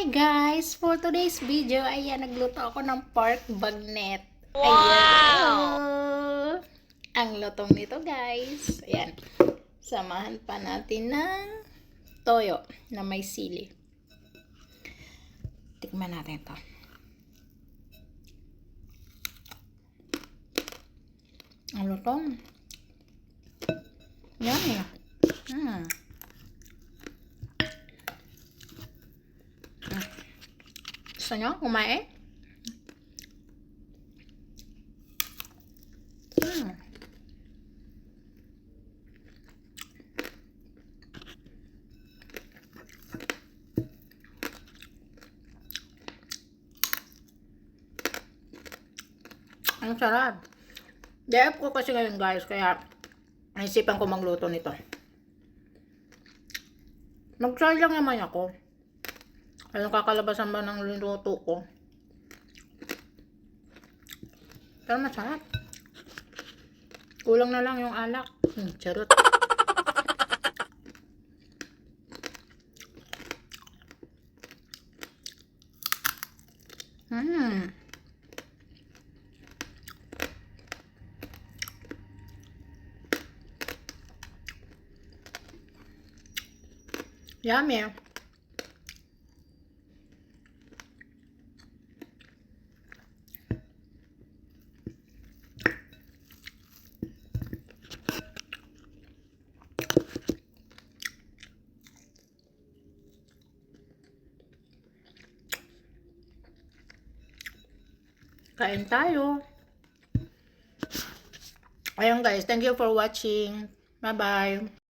guys! For today's video, ayan, nagluto ako ng pork bagnet. Wow! Ayan. Ang lutong nito guys. Ayan. Samahan pa natin ng toyo na may sili. Tikman natin ito. Ang lutong. Yummy. Gusto nyo kumain? Ang sarap. Day off ko kasi ngayon guys, kaya naisipan ko magluto nito. Mag-try lang naman ako. Anong kakalabasan ba ng luto ko? Pero masarap. Kulang na lang yung alak. Charot. Yummy. Kain tayo. Ayun guys, thank you for watching. Bye-bye.